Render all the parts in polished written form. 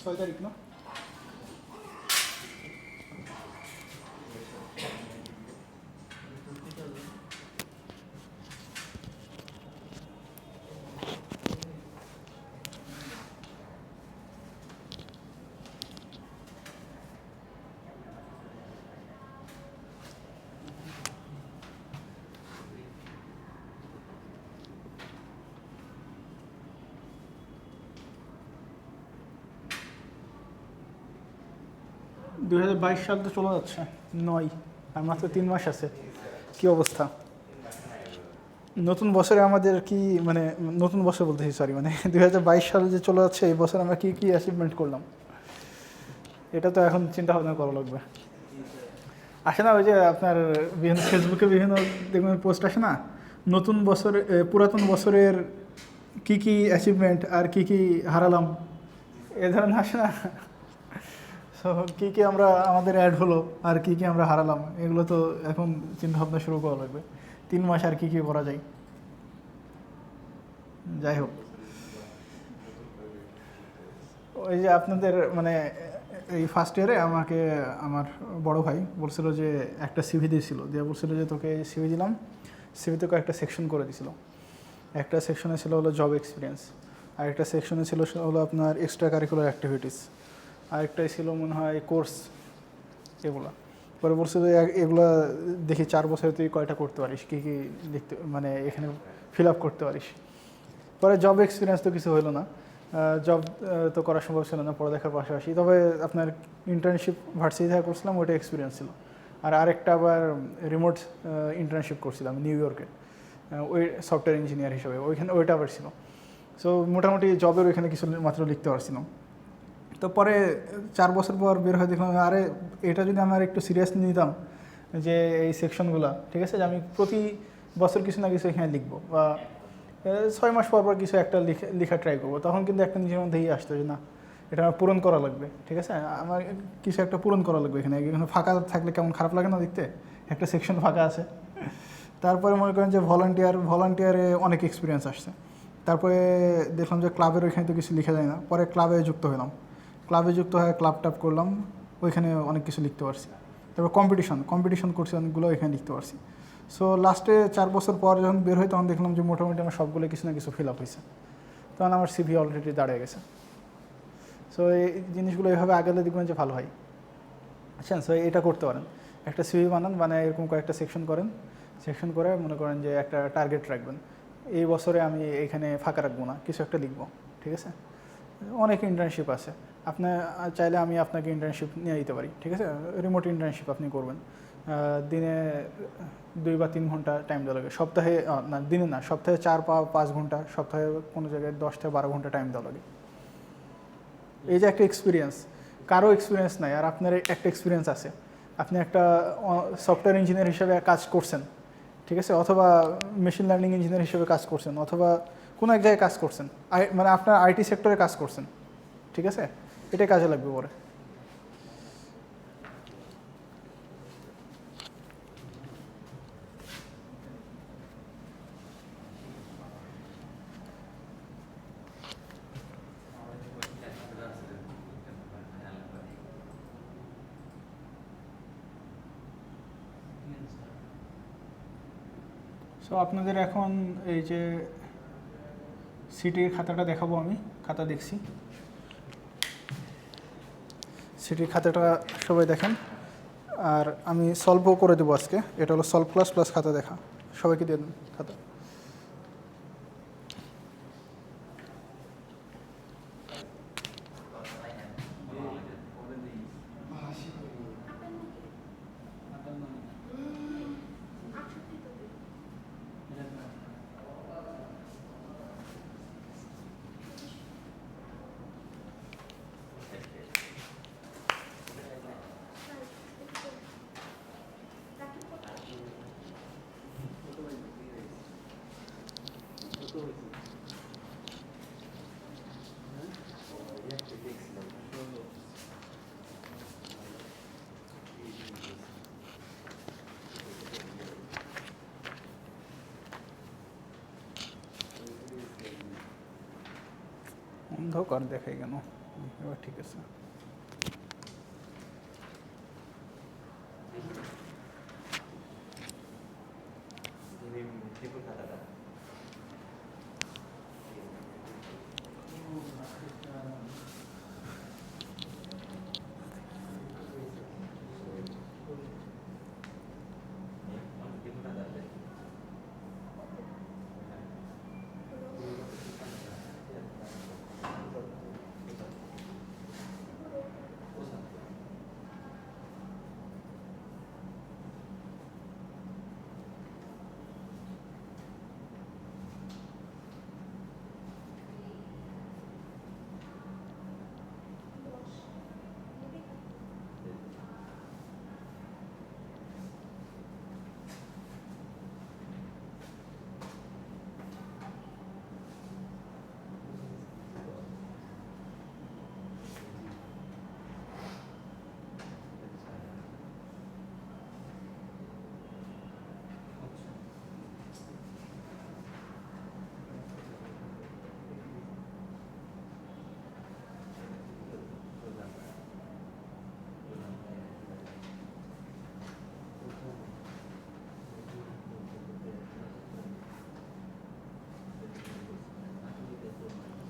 6 তারিখ না? সাল তো চলে যাচ্ছে, 9 আর মাত্র 3 মাস আছে। কি অবস্থা? নতুন বছরে আমাদের কি মানে, নতুন বছর বলতেছি সরি, মানে 2022 সাল যে চলে যাচ্ছে, এই বছর আমরা কি কি অ্যাচিভমেন্ট করলাম এটা তো এখন চিন্তা ভাবনা করা লাগবে। আসে না ওই যে আপনার বিভিন্ন ফেসবুকে বিভিন্ন দেখবেন পোস্ট আসে না, নতুন বছর পুরাতন বছরের কি কি অ্যাচিভমেন্ট আর কি কি হারালাম, এ ধরনের আসে না? সো কী কী আমরা আমাদের অ্যাড হলো আর কী কী আমরা হারালাম, এগুলো তো এখন চিন্তা ভাবনা শুরু করা লাগবে। 3 মাস আর কী কী করা যায়। যাই হোক, ওই যে আপনাদের মানে এই ফার্স্ট ইয়ারে আমাকে আমার বড় ভাই বলছিল যে একটা সিভি দিয়েছিল, দিয়ে বলছিল যে তোকে সিভি দিলাম, সিভিতে একটা সেকশন করে দিছিল। একটা সেকশনে ছিল হলো জব এক্সপিরিয়েন্স, আর একটা সেকশনে ছিল হলো আপনার এক্সট্রা কারিকুলার অ্যাক্টিভিটিস, আরেকটাই ছিল মনে হয় কোর্স, এগুলো। পরে বলছিল যে এগুলো দেখি 4 বছরে তুই কয়টা করতে পারিস, কী কী লিখতে মানে এখানে ফিল আপ করতে পারিস। পরে জব এক্সপিরিয়েন্স তো কিছু হলো না, জব তো করা সম্ভব ছিল না পড়ালেখার পাশাপাশি। তবে আপনার ইন্টার্নশিপ ভার্সিটি থেকে করছিলাম, ওইটা এক্সপিরিয়েন্স ছিল। আর আরেকটা আবার রিমোট ইন্টার্নশিপ করছিলাম নিউ ইয়র্কে, ওই সফটওয়্যার ইঞ্জিনিয়ার হিসেবে, ওইখানে ওইটা আবার ছিল। সো মোটামুটি জবের ওইখানে কিছু মাত্র লিখতে পারছিলাম। তো পরে 4 বছর পর বের হয়ে দেখলাম আরে এটা যদি আমার একটু সিরিয়াসলি নিতাম, যে এই সেকশনগুলো ঠিক আছে, যে আমি প্রতি বছর কিছু না কিছু এখানে লিখবো, বা 6 মাস পর পর কিছু একটা লেখা ট্রাই করবো, তখন কিন্তু একটা নিজের মধ্যেই আসতো যে না, এটা আমার পূরণ করা লাগবে। ঠিক আছে, আমার কিছু একটা পূরণ করা লাগবে এখানে। এখানে ফাঁকা থাকলে কেমন খারাপ লাগে না দেখতে, একটা সেকশন ফাঁকা আছে। তারপরে মনে করেন যে ভলান্টিয়ারে অনেক এক্সপিরিয়েন্স আসছে। তারপরে দেখলাম যে ক্লাবের ওইখানে তো কিছু লিখা যায় না, পরে ক্লাবে যুক্ত হলাম, ক্লাবে যুক্ত হয়ে ক্লাব টাপ করলাম, ওইখানে অনেক কিছু লিখতে পারছি। তারপর কম্পিটিশন করছি অনেকগুলো, ওইখানে লিখতে পারছি। সো লাস্টে 4 বছর পর যখন বের হই তখন দেখলাম যে মোটামুটি আমার সবগুলো কিছু না কিছু ফিল আপ হয়েছে, তখন আমার সিভি অলরেডি দাঁড়িয়ে গেছে। সো এই জিনিসগুলো এইভাবে আগালে দেখবেন যে ভালো হয়। আচ্ছা, সো এটা করতে পারেন, একটা সিভি বানায় এরকম কয়েকটা সেকশন করেন, সেকশন করে মনে করেন যে একটা টার্গেট রাখবেন, এই বছরে আমি এখানে ফাঁকা রাখবো না, কিছু একটা লিখবো। ঠিক আছে, অনেক ইন্টার্নশিপ আছে, আপনি চাইলে আমি আপনাকে ইন্টার্নশিপ নিয়ে দিতে পারি। ঠিক আছে, রিমোট ইন্টার্নশিপ আপনি করবেন, দিনে 2 বা 3 ঘন্টা টাইম দেওয়া লাগে, সপ্তাহে না দিনে না, সপ্তাহে 4 বা 5 ঘন্টা, সপ্তাহে কোনো জায়গায় 10 থেকে 12 ঘন্টা টাইম দেওয়া লাগে। এই যে একটা এক্সপিরিয়েন্স, কারো এক্সপিরিয়েন্স নাই আর আপনার একটা এক্সপিরিয়েন্স আছে, আপনি একটা সফটওয়্যার ইঞ্জিনিয়ার হিসেবে কাজ করছেন, ঠিক আছে, অথবা মেশিন লার্নিং ইঞ্জিনিয়ার হিসেবে কাজ করছেন, অথবা কোনো এক জায়গায় কাজ করছেন, মানে আপনার আইটি সেক্টরে কাজ করছেন। ঠিক আছে, এটাই কাজে লাগবে পরে। সো আপনাদের এখন এই যে সিটির খাতাটা দেখাবো, আমি খাতা দেখছি, সিটির খাতাটা সবাই দেখেন, আর আমি সলভও করে দেবো আজকে। এটা হলো সলভ ক্লাস প্লাস খাতা দেখা, সবাইকে দিয়ে দেন খাতা। অন্ধকার দেখাই কেন? এবার ঠিক আছে।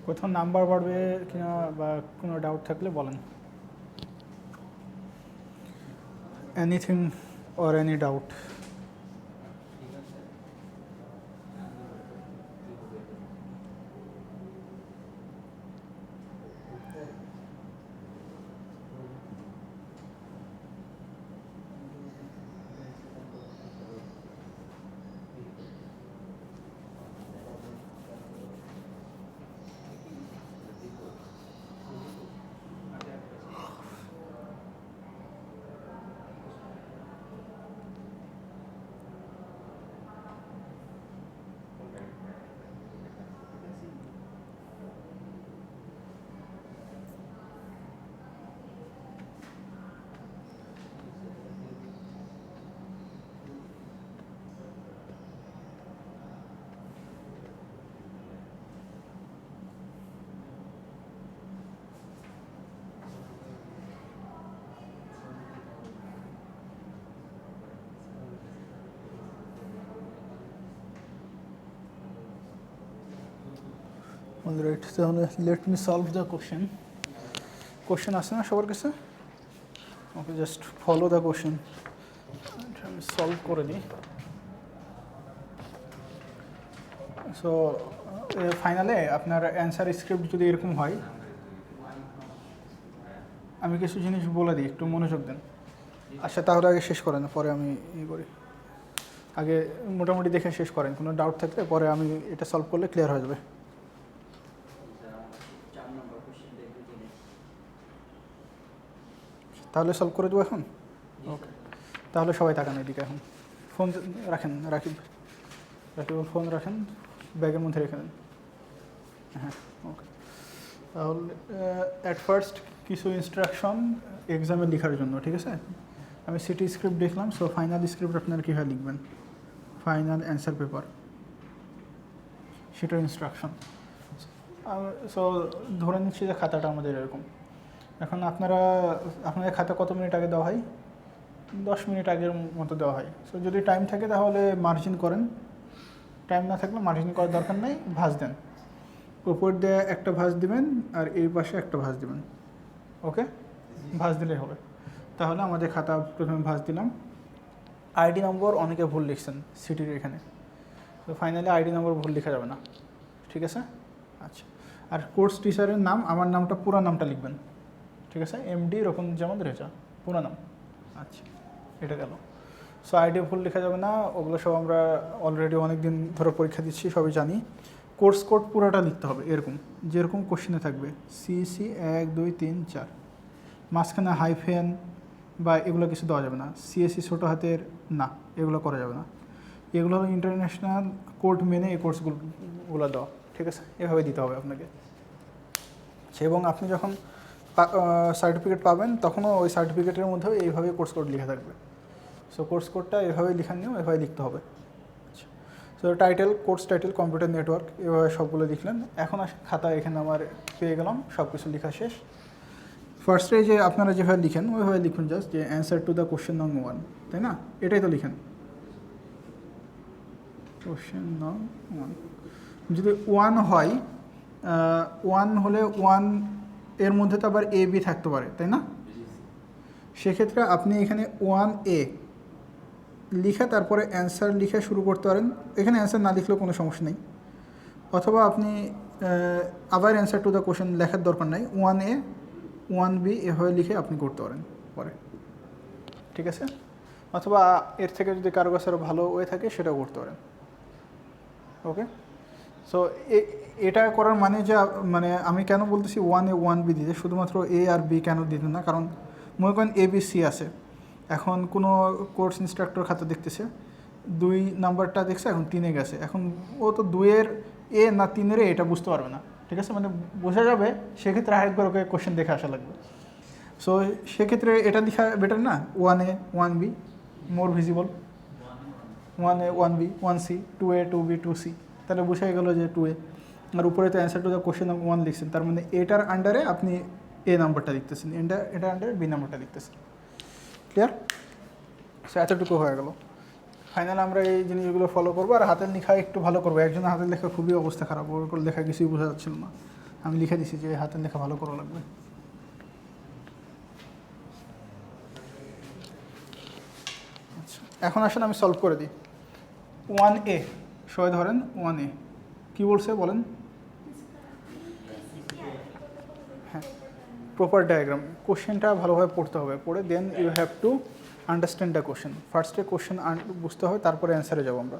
কোথাও নাম্বার বাড়বে কিনা বা কোনো ডাউট থাকলে বলেন। Anything or any doubt? Alright, তাহলে let me solve the question আসে না সবার কাছে? Okay, just follow the question, আমি সলভ করে দিই। সো ফাইনালে আপনার অ্যান্সার স্ক্রিপ্ট যদি এরকম হয়, আমি কিছু জিনিস বলে দিই, একটু মনোযোগ দেন। আচ্ছা, তাহলে আগে শেষ করেন, পরে আমি করি। আগে মোটামুটি দেখে শেষ করেন, কোনো ডাউট থাকলে পরে আমি এটা সলভ করলে ক্লিয়ার হয়ে যাবে। তাহলে সলভ করে দেবো এখন? ওকে, তাহলে সবাই তাকান এদিকে। এখন ফোন রাখেন, রাকিব ফোন রাখেন, ব্যাগের মধ্যে রেখে দেন। হ্যাঁ, ওকে। তাহলে অ্যাট ফার্স্ট কিছু ইনস্ট্রাকশন এক্সামে লেখার জন্য, ঠিক আছে? আমি সিটি স্ক্রিপ্ট দেখলাম। সো ফাইনাল স্ক্রিপ্ট আপনারা কীভাবে লিখবেন, ফাইনাল অ্যান্সার পেপার, সেটার ইনস্ট্রাকশন। সো ধরে নিচ্ছি যে খাতাটা আমাদের এরকম। এখন আপনাদের খাতা কত মিনিট আগে দেওয়া হয়? 10 মিনিট আগের মতো দেওয়া হয়। সো যদি টাইম থাকে তাহলে মার্জিন করেন, টাইম না থাকলে মার্জিন করার দরকার নেই, ভাঁজ দেন। উপর দিয়ে একটা ভাঁজ দিবেন আর এই পাশে একটা ভাঁজ দিবেন। ওকে, ভাঁজ দিলেই হবে। তাহলে আমাদের খাতা প্রথমে ভাঁজ দিলাম। আইডি নম্বর অনেকে ভুল লিখছেন সিটির এখানে, তো ফাইনালি আইডি নম্বর ভুল লেখা যাবে না, ঠিক আছে? আচ্ছা, আর কোর্স টিচারের নাম, আমার নামটা পুরো নামটা লিখবেন, ঠিক আছে? এমডি রকমজামান রেজা, পুরো নাম। আচ্ছা, এটা গেল। সো আইডি ভুল লেখা যাবে না, ওগুলো সব আমরা অলরেডি অনেক দিন ধরে পরীক্ষা দিচ্ছি, সবই জানি। কোর্স কোড পুরোটা লিখতে হবে এরকম, যেরকম কোশ্চেনে থাকবে, সিসি 1 2 3 4। মাঝখানে হাইফেন বা এগুলো কিছু দেওয়া যাবে না। সিএসসি ছোটো হাতের না, এগুলো করা যাবে না। এগুলো হলো ইন্টারন্যাশনাল কোড মেনে এই কোর্সগুলো দেওয়া, ঠিক আছে? এভাবে দিতে হবে আপনাকে। এবং আপনি যখন সার্টিফিকেট পাবেন তখনও ওই সার্টিফিকেটের মধ্যেও এইভাবে কোর্স কোড লেখা থাকবে। সো কোর্স কোডটা এভাবে লেখা নিয়েও এভাবে লিখতে হবে। আচ্ছা, তো title, course title, computer network, এভাবে সবগুলো লিখলেন। এখন আসে খাতা, এখানে আমার পেয়ে গেলাম, সব কিছু লেখা শেষ। ফার্স্টে যে আপনারা যেভাবে লিখেন ওইভাবে লিখুন, জাস্ট যে অ্যান্সার টু দ্য কোশ্চেন নং 1, তাই না? এটাই তো লিখেন, কোশ্চেন নং 1। যদি 1 হয়, 1 হলে 1 এর মধ্যে তো আবার A B থাকতে পারে, তাই না? সেক্ষেত্রে আপনি এখানে 1A লিখে তারপরে অ্যান্সার লিখে শুরু করতে পারেন। এখানে অ্যান্সার না লিখলেও কোনো সমস্যা নেই, অথবা আপনি আবার অ্যান্সার টু দ্য কোশ্চেন লেখার দরকার নাই, 1A 1B এভাবে লিখে আপনি করতে পারেন পরে, ঠিক আছে? অথবা এর থেকে যদি কারো কাছে আরও ভালো ওয়ে থাকে সেটাও করতে পারেন। ওকে, সো এটা করার মানে যে মানে আমি কেন বলতেছি 1A 1B দিতে, শুধুমাত্র A আর B কেন দিতে না, কারণ মনে করেন ABC আছে, এখন কোনো কোর্স ইনস্ট্রাক্টর খাতা দেখতেছে, 2 নাম্বারটা দেখছে, এখন 3-এ গেছে, এখন ও তো 2-এর A না 3-এর A এটা বুঝতে পারবে না, ঠিক আছে? মানে বোঝা যাবে, সেক্ষেত্রে আরেকবার ওকে কোশ্চেন দেখে আসা লাগবে। সো সেক্ষেত্রে এটা লেখা বেটার না, 1A 1B মোর visible, 1A 1B 1C 2A 2B 2C, তাহলে বোঝাই গেল যে 2A। আর উপরে তো অ্যান্সার টু দ্য কোশ্চেন 1 লিখছেন, তার মানে এটার আন্ডারে আপনি A নাম্বারটা লিখতেছেন, এটার আন্ডারে B নাম্বারটা লিখতেছেন। ক্লিয়ার? সো এতটুকু হয়ে গেল। ফাইনাল আমরা এই জিনিসগুলো ফলো করবো, আর হাতের লেখা একটু ভালো করবো। একজনের হাতের লেখা খুবই অবস্থা খারাপ, ওর লেখা কিছুই বোঝা যাচ্ছিল না, আমি লিখে দিছি যে হাতের লেখা ভালো করা লাগবে। আচ্ছা, এখন আসেন আমি সলভ করে দিই। 1A সবাই ধরেন, 1A কী বলছে বলেন? হ্যাঁ, প্রপার ডায়াগ্রাম। কোশ্চেনটা ভালোভাবে পড়তে হবে, পড়ে then you have to understand the question. ফার্স্টে কোশ্চেন বুঝতে হয়, তারপরে অ্যান্সারে যাবো আমরা।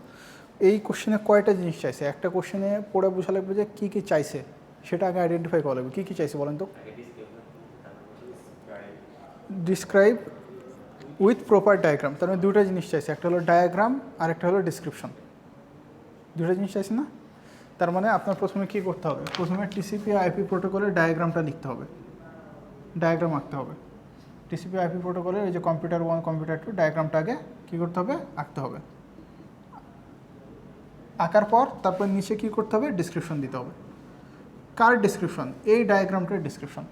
এই কোশ্চেনে কয়টা জিনিস চাইছে, একটা কোশ্চেনে পড়ে বোঝা লাগবে যে কী কী চাইছে, সেটা আগে আইডেন্টিফাই করা লাগবে। কী কী চাইছে বলেন তো? ডিসক্রাইব উইথ প্রপার ডায়াগ্রাম, তার মানে দুটো জিনিস চাইছে, একটা হলো ডায়াগ্রাম আর একটা হলো ডিসক্রিপশন। দুটো জিনিস চাইছে না? তার মানে আপনার প্রথমে কী করতে হবে? প্রথমে TCP/IP প্রোটোকলের ডায়াগ্রামটা লিখতে হবে, ডায়াগ্রাম আঁকতে হবে। TCP/IP প্রোটোকলের এই যে কম্পিউটার 1 কম্পিউটার 2 ডায়াগ্রামটা আগে কী করতে হবে? আঁকতে হবে। আঁকার পর তারপর নিচে কী করতে হবে? ডিসক্রিপশন দিতে হবে। কার ডিসক্রিপশন? এই ডায়াগ্রামটার ডিসক্রিপশন।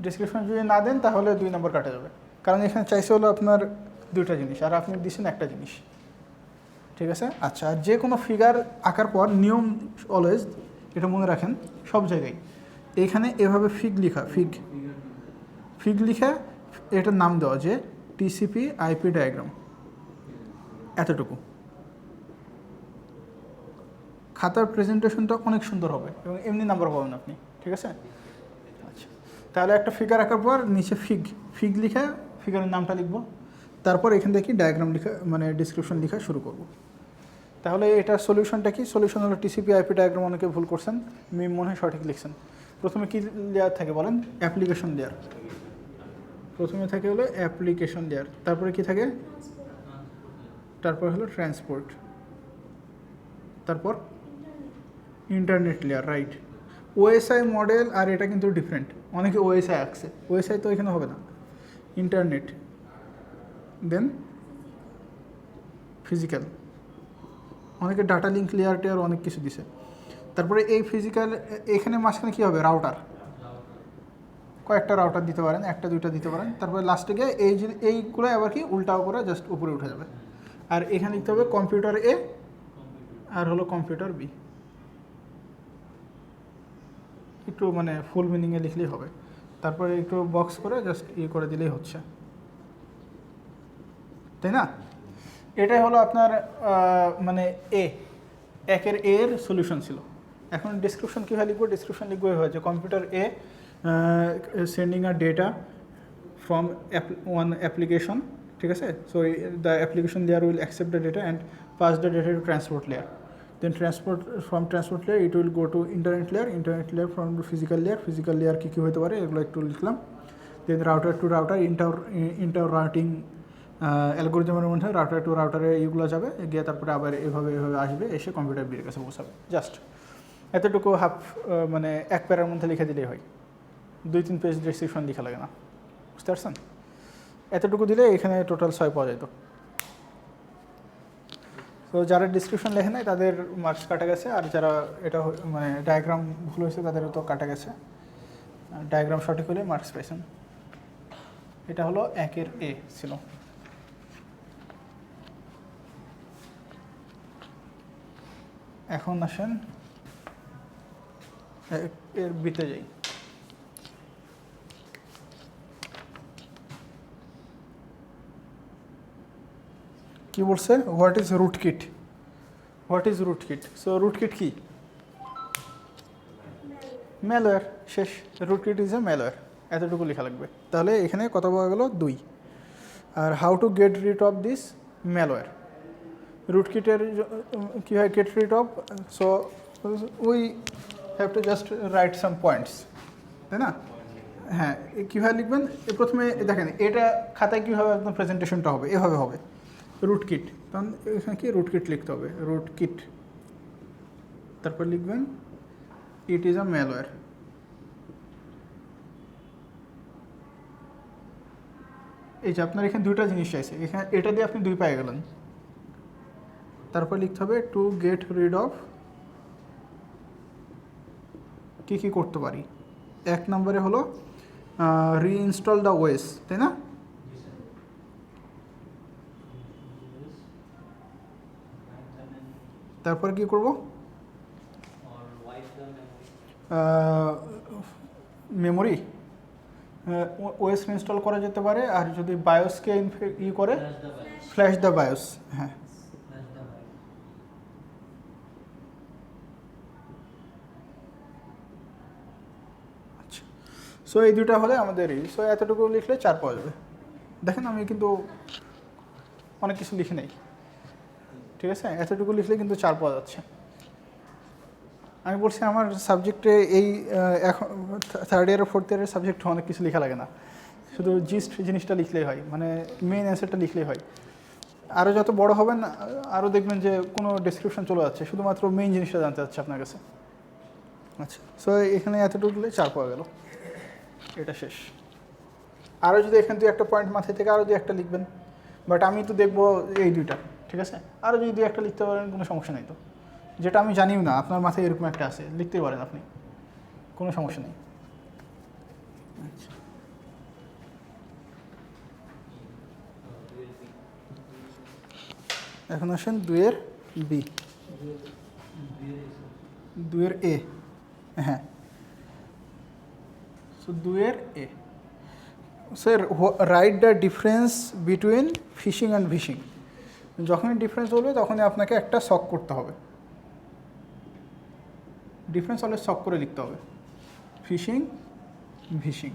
ডিসক্রিপশন যদি না দেন তাহলে 2 নম্বর কাটা যাবে, কারণ এখানে চাইছে হলো আপনার দুইটা জিনিস, আর আপনি দিচ্ছেন একটা জিনিস, ঠিক আছে? আচ্ছা, আর যে কোনো ফিগার আঁকার পর নিয়ম অলওয়েজ, এটা মনে রাখেন সব জায়গায়, এখানে এভাবে ফিগ লিখা, ফিগ লিখা এটার নাম দেওয়া যে TCP/IP ডায়াগ্রাম, এতটুকু। খাতার প্রেজেন্টেশনটা অনেক সুন্দর হবে এবং এমনি নাম্বার পাবেন আপনি, ঠিক আছে? আচ্ছা, তাহলে একটা ফিগার আঁকার পর নিচে ফিগ লিখে ফিগারের নামটা লিখব, তারপর এখান থেকে ডায়াগ্রাম লেখা মানে ডিসক্রিপশন লেখা শুরু করব। তাহলে এটার সলিউশনটা কি? সলিউশন হলো TCP/IP ডায়াগ্রাম, অনেকে ভুল করছেন, মিম মনে হয় সঠিক লিখছেন। প্রথমে কি লেয়ার থাকে বলেন? Application layer. প্রথমে থাকে হলো অ্যাপ্লিকেশন লেয়ার, তারপরে কি থাকে? তারপর হলো ট্রান্সপোর্ট, তারপর internet layer, right. OSI model আর এটা কিন্তু ডিফারেন্ট, অনেকে OSI আঁকছে, OSI তো এখানে হবে না। ইন্টারনেট, দেন ফিজিক্যাল, অনেকে ডাটা লিঙ্ক লেয়ার টেয়ার অনেক কিছু দিছে। তারপরে এই ফিজিক্যাল, এখানে মাঝখানে কী হবে? রাউটার, কয়েকটা রাউটার দিতে পারেন, একটা দুইটা দিতে পারেন। তারপরে লাস্টে গিয়ে এইগুলো আবার কি উল্টাও করে জাস্ট উপরে উঠে যাবে। আর এখানে লিখতে হবে কম্পিউটার A আর হলো কম্পিউটার B, একটু মানে ফুল মিনিংয়ে লিখলেই হবে। তারপরে একটু বক্স করে জাস্ট করে দিলেই হচ্ছে, তাই না? এটাই হলো আপনার মানে একের এর সলিউশন ছিল। এখন ডিসক্রিপশন কীভাবে লিখবো? ডিসক্রিপশন লিখবো এভাবে যে computer A sending a data from one application, ঠিক আছে? So the application layer will accept the data and pass the data to transport layer, then from transport layer it will go to internet layer from physical layer কী কী হতে পারে এগুলো একটু লিখলাম। Then router to router, inter routing অ্যালগোরিদমের মধ্যে router two রাউটারে এইগুলো যাবে, গিয়ে তারপরে আবার এভাবে আসবে, এসে কম্পিউটার বিয়ের কাছে পৌঁছাবে। জাস্ট এতটুকু মানে এক প্যারার মধ্যে লিখে দিলেই হয়, 2-3 পেজ ডেসক্রিপশন লেখা লাগে না, বুঝতে পারছেন? এতটুকু দিলে এখানে টোটাল 6 পাওয়া যেত। তো যারা ডিসক্রিপশন লেখে নাই তাদের মার্কস কাটা গেছে, আর যারা এটা মানে ডায়াগ্রাম ভুল হয়েছে তাদেরও তো কাটা গেছে। ডায়াগ্রাম সঠিক হলে মার্কস পাইছেন। এটা হলো 1-এর এ ছিল। এখন আসেন এর বিতে যাই। কি বলছে, what is rootkit? What is rootkit? So rootkit কি? ম্যালওয়্যার। শেষ। রুটকিট ইজ এ ম্যালওয়্যার, এতটুকু লেখা লাগবে। তাহলে এখানে কত পাওয়া গেল? 2। আর how to get rid of this malware, রুটকিটের কী হয় get rid of? So we have to just write some points, তাই না? হ্যাঁ, কীভাবে লিখবেন? প্রথমে দেখেন এটা খাতায় কীভাবে আপনার প্রেজেন্টেশনটা হবে, এভাবে হবে রুটকিট। তখন এখানে কি রুটকিট লিখতে হবে, রুটকিট। তারপর লিখবেন ইট ইজ আ ম্যালওয়্যার। এই যে আপনার এখানে দুইটা জিনিস চাইছে, এখানে এটা দিয়ে আপনি 2 পেয়ে গেলেন। তারপর লিখতে হবে টু গেট রিড অফ, কী কী করতে পারি। 1 নম্বরে হলো রিইনস্টল দ্য ওএস, তাই না? তারপর কি করব? মেমোরি ওএস ইনস্টল করা যেতে পারে, আর যদি বায়োসকে ই করে ফ্ল্যাশ দ্য বায়োস। হ্যাঁ, আচ্ছা। সো এই দুটা হলে আমাদেরই। সো এতটুকু লিখলে 4 পাওয়া যাবে। দেখেন আমি কিন্তু অনেক কিছু লিখে নেই, ঠিক আছে? এতটুকু লিখলে কিন্তু 4 পাওয়া যাচ্ছে। আমি বলছি আমার সাবজেক্টে এই এখন 3rd ইয়ার 4th ইয়ারের সাবজেক্টে অনেক কিছু লেখা লাগে না, শুধু জিস্ট জিনিসটা লিখলেই হয়, মানে মেইন অ্যান্সারটা লিখলেই হয়। আরও যত বড় হবেন আরও দেখবেন যে কোনো ডেসক্রিপশন চলে যাচ্ছে, শুধুমাত্র মেইন জিনিসটা জানতে চাচ্ছে আপনার কাছে। আচ্ছা, সো এখানে এতটুকু লিখলে 4 পাওয়া গেল, এটা শেষ। আরও যদি এখান থেকে একটা পয়েন্ট মাথায় থেকে আরও 2-1টা লিখবেন, বাট আমি তো দেখবো এই 2টা, ঠিক আছে? আরও যদি 2-1টা লিখতে পারেন কোনো সমস্যা নেই তো, যেটা আমি জানিও না আপনার মাথায় এরকম একটা আছে, লিখতে পারেন আপনি, কোনো সমস্যা নেই। আচ্ছা, এখন আসেন 2-এর বি, 2-এর এ। হ্যাঁ, সো 2-এর এ। Sir write the difference between phishing and vishing. যখনই ডিফারেন্স বলবে তখনই আপনাকে একটা শক করতে হবে। ডিফারেন্স হলে শক করে লিখতে হবে, ফিশিং ভিশিং।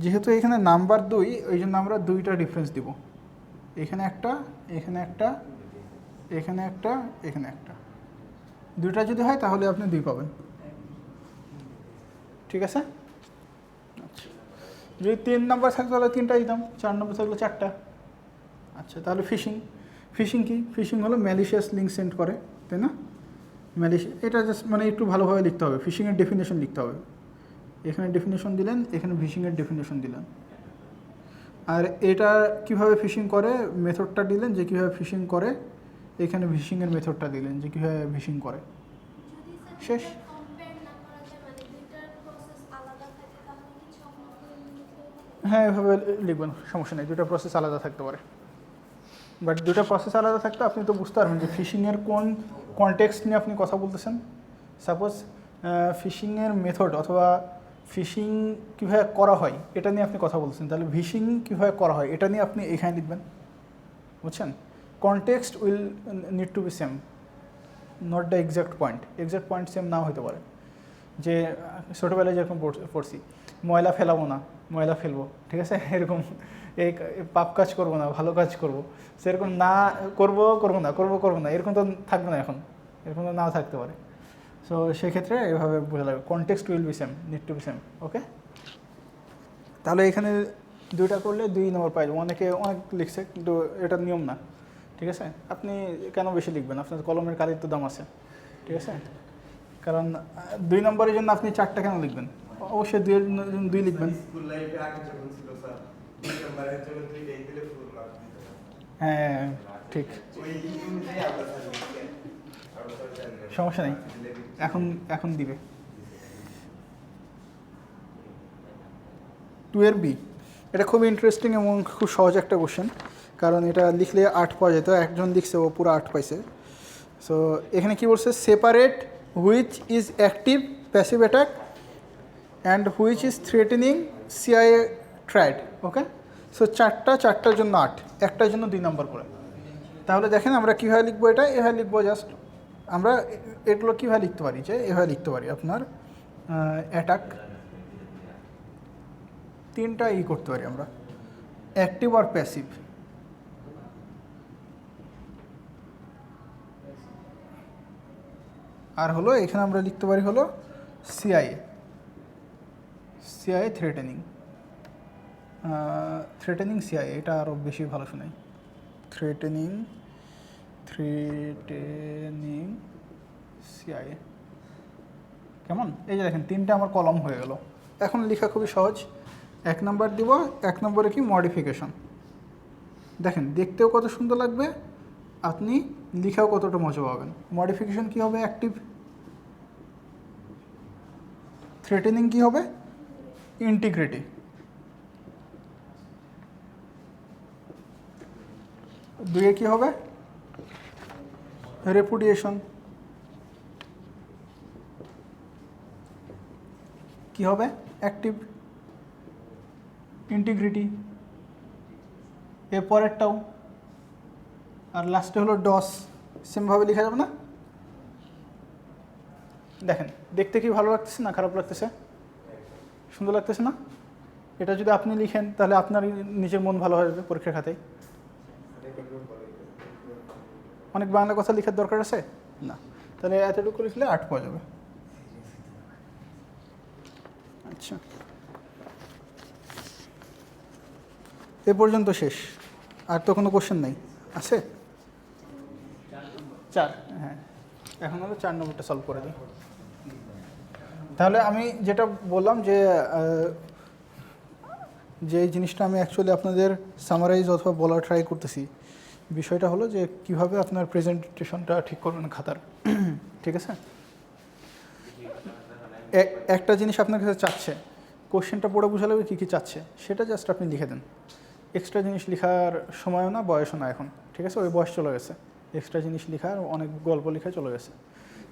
যেহেতু এখানে নাম্বার 2, ওই জন্য আমরা 2টা ডিফারেন্স দিব। এখানে একটা, এখানে একটা, এখানে একটা, এখানে একটা। 2টা যদি হয় তাহলে আপনি 2 পাবেন, ঠিক আছে? আচ্ছা, যদি 3 নম্বর থাকতো তাহলে 3টা দিতাম, 4 নম্বর থাকলে 4টা। আচ্ছা, তাহলে ফিশিং। ফিশিং কি? ফিশিং হলো ম্যালিশিয়াস লিঙ্ক সেন্ড করে, তাই না? এটা জাস্ট মানে একটু ভালোভাবে লিখতে হবে, ফিশিংয়ের ডেফিনেশন লিখতে হবে। এখানে ডেফিনেশন দিলেন, এখানে ফিশিংয়ের ডেফিনেশন দিলেন। আর এটা কিভাবে ফিশিং করে মেথডটা দিলেন, যে কীভাবে ফিশিং করে। এখানে ফিশিংয়ের মেথডটা দিলেন, যে কীভাবে ফিশিং করে। শেষ। হ্যাঁ, এভাবে লিখবেন, সমস্যা নেই। 2টা প্রসেস আলাদা থাকতে পারে, বাট 2টা প্রসেস আলাদা থাকতে আপনি তো বুঝতে পারবেন যে ফিশিংয়ের কোন কনটেক্সট নিয়ে আপনি কথা বলতেছেন। সাপোজ ফিশিংয়ের মেথড অথবা ফিশিং কীভাবে করা হয় এটা নিয়ে আপনি কথা বলছেন, তাহলে ফিশিং কীভাবে করা হয় এটা নিয়ে আপনি এখানে লিখবেন, বুঝছেন? Context will need to be same, not the exact point. Exact point same নাও হতে পারে। যে ছোটোবেলায় যেরকম পড়ছি, ময়লা ফেলাবো না, ময়লা ফেলবো, ঠিক আছে? এরকম এই পাপ কাজ করবো না, ভালো কাজ করবো, সেরকম না করবো না, এরকম তো থাকবে না এখন, এরকম তো নাও থাকতে পারে। সো সেক্ষেত্রে এভাবে বোঝা লাগবে, context will be same, need to be same. Okay, তাহলে এখানে 2টা করলে 2 নম্বর পাই যাবো। অনেকে অনেক লিখছে, কিন্তু এটা নিয়ম না, ঠিক আছে? আপনি কেন বেশি লিখবেন? আপনার কলমের কালির তো দাম আছে, ঠিক আছে? কারণ 2 নম্বরের জন্য আপনি 4টা কেন লিখবেন? অবশ্যই 2 লিখবেন। হ্যাঁ ঠিক, সমস্যা নেই, এখন এখন দিবে। 2 বি, এটা খুব ইন্টারেস্টিং এবং খুব সহজ একটা কোশ্চেন, কারণ এটা লিখলে 8 পাওয়া যেত, একজন লিখছে ও পুরো 8 পাইছে। সো এখানে কি বলছে, separate which is active passive attack and which is threatening CIA tried. Okay, so চারটার জন্য 8, একটার জন্য 2 নম্বর করে। তাহলে দেখেন আমরা কীভাবে লিখবো, এটা এভাবে লিখবো, জাস্ট আমরা এগুলো কীভাবে লিখতে পারি, যে এভাবে লিখতে পারি আপনার অ্যাটাক, 3টা করতে পারি আমরা, অ্যাক্টিভ আর প্যাসিভ। আর হলো এখানে আমরা লিখতে পারি হলো সিআইএ থ্রেটেনিং সিআইএ, এটা আরও বেশি ভালো শোনাই, থ্রেটেনিং সিআইএ। কেমন, এই যে দেখেন 3টা আমার কলম হয়ে গেল। এখন লেখা খুবই সহজ, 1 নম্বর দিব, 1 নম্বরে কি মডিফিকেশন, দেখেন দেখতেও কত সুন্দর লাগবে, আপনি লিখাও কতটা মজা পাবেন। মডিফিকেশন কি হবে, অ্যাক্টিভ, থ্রেটেনিং কি হবে, ইন্টিগ্রিটি, দুয়ে কি হবে, রেপুডিয়েশন, কি হবে, অ্যাক্টিভ, ইন্টিগ্রিটি, এর পরেরটাও, আর লাস্টে হলো ডস। সেমভাবে লেখা যাবে না? দেখেন দেখতে কি ভালো লাগতেছে না খারাপ লাগতেছে, সুন্দর লাগতেছে না? এটা যদি আপনি লিখেন তাহলে আপনার নিজের মন ভালো হয়ে যাবে পরীক্ষার খাতায়। অনেক বাংলা কথা লেখার দরকার আছে না, তাহলে এতটুকু লিখলে 8 পাওয়া যাবে। আচ্ছা, এ পর্যন্ত শেষ, আর তো কোনো কোশ্চেন নেই, আছে 4, হ্যাঁ এখন হলো 4 নম্বরটা সলভ করে দিই। তাহলে আমি যেটা বললাম যে জিনিসটা আমি অ্যাকচুয়ালি আপনাদের সামারাইজ অথবা বলার ট্রাই করতেছি, বিষয়টা হলো যে কিভাবে আপনার প্রেজেন্টেশনটা ঠিক করবেন খাতার। ঠিক আছে, একটা জিনিস আপনার কাছে চাচ্ছে, কোশ্চেনটা পড়ে বোঝালে কী কী চাচ্ছে সেটা জাস্ট আপনি লিখে দেন। এক্সট্রা জিনিস লেখার সময়ও না বয়সও না এখন, ঠিক আছে, ওই বয়স চলে গেছে, এক্সট্রা জিনিস লেখার অনেক গল্প লেখা চলে গেছে।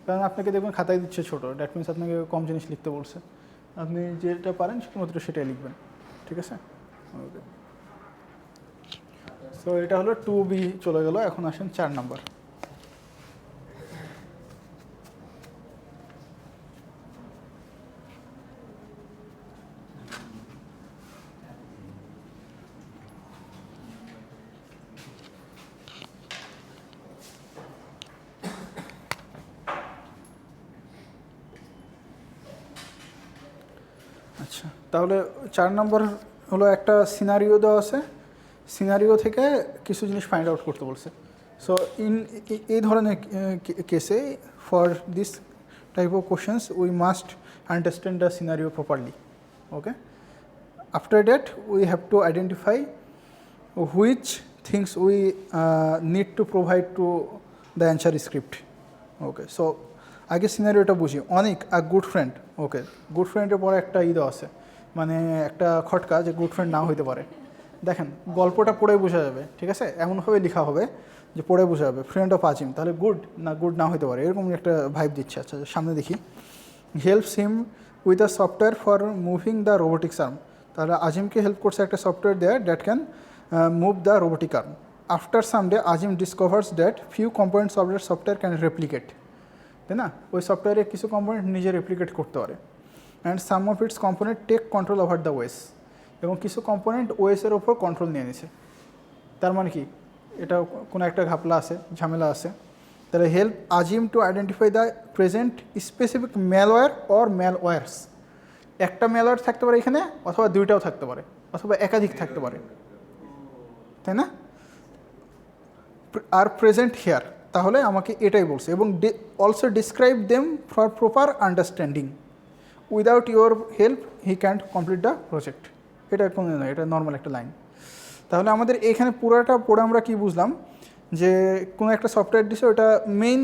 কারণ আপনাকে দেখবেন খাতায় দিচ্ছে ছোটো, দ্যাট মিনস আপনাকে কম জিনিস লিখতে বলছে, আপনি যেটা পারেন শুধুমাত্র সেটাই লিখবেন। ঠিক আছে, ওকে। সো এটা হলো 2B চলে গেল, এখন আসেন 4 নাম্বার। আচ্ছা, তাহলে 4 নম্বর হলো একটা সিনারিও দেওয়া আছে, সিনারিও থেকে কিছু জিনিস ফাইন্ড আউট করতে বলছে। সো এই ধরনের কেসে for this type of questions we must understand the scenario properly. Okay, after that we have to identify which things we need to provide to the answer script. Okay, so আগে সিনারিওটা বুঝি। অনেক good friend, ওকে, good ফ্রেন্ডের পরে একটা দেওয়া আছে, মানে একটা খটকা যে গুড ফ্রেন্ড না হইতে পারে। দেখেন গল্পটা পড়ে বোঝা যাবে, ঠিক আছে, এমনভাবে লেখা হবে যে পড়ে বোঝা যাবে ফ্রেন্ড অফ আজিম, তাহলে গুড না হইতে পারে, এরকম একটা ভাইব দিচ্ছে। আচ্ছা, সামনে দেখি, helps him with a software for moving the robotics arm, তাহলে আজিমকে হেল্প করছে একটা software there that can move the robotic arm. After someday Azim discovers that few components of that software can replicate, তাই না, ওই সফটওয়্যারে কিছু কম্পোনেন্ট নিজে রেপ্লিকেট করতে পারে। And some of its component take control over the ways, এবং কিছু কম্পোনেন্ট ওয়েসের ওপর কন্ট্রোল নিয়ে নিছে। তার মানে কি, এটা কোনো একটা ঘাপলা আছে, ঝামেলা আছে। তাহলে হেল্প আজিম to identify the present specific malware or malwares, একটা ম্যালওয়্যার থাকতে পারে এখানে, অথবা দুইটাও থাকতে পারে, অথবা একাধিক থাকতে পারে, তাই না, আর প্রেজেন্ট হেয়ার, তাহলে আমাকে এটাই বলছে। এবং also describe them for proper understanding, without your help he can't complete the project. এটা কোনো নয়, এটা নর্মাল একটা লাইন। তাহলে আমাদের এখানে পুরোটা পড়ে আমরা কি বুঝলাম যে কোনো একটা সফটওয়্যার দিছে ওটা মেইন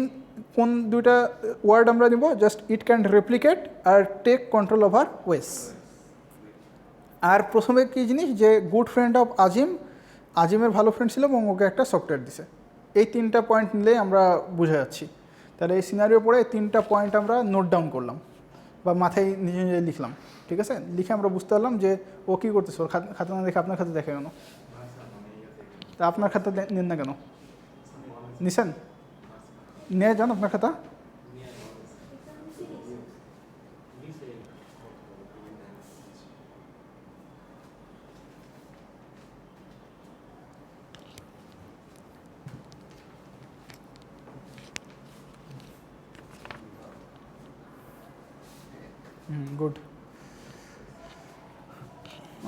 কোন দুইটা ওয়ার্ড আমরা নিব, জাস্ট ইট ক্যান রেপ্লিকেট আর টেক কন্ট্রোল ওভার ওয়েস। আর প্রথমে কী জিনিস যে গুড ফ্রেন্ড অফ আজিমের ভালো ফ্রেন্ড ছিল এবং ওকে একটা সফটওয়্যার দিছে। এই তিনটা পয়েন্ট নিলেই আমরা বুঝে যাচ্ছি। তাহলে এই সিনারিও পড়ে এই তিনটা পয়েন্ট আমরা নোট ডাউন করলাম বা মাথায় নিজে নিজে লিখলাম, ঠিক আছে? লিখে আমরা বুঝতে পারলাম যে ও কী করতেছে, ওর খাতা না দেখে আপনার খাতা দেখে কেন? তা আপনার খাতা নেন না কেন? নিছেন? নিয়ে যান আপনার খাতা। গুড।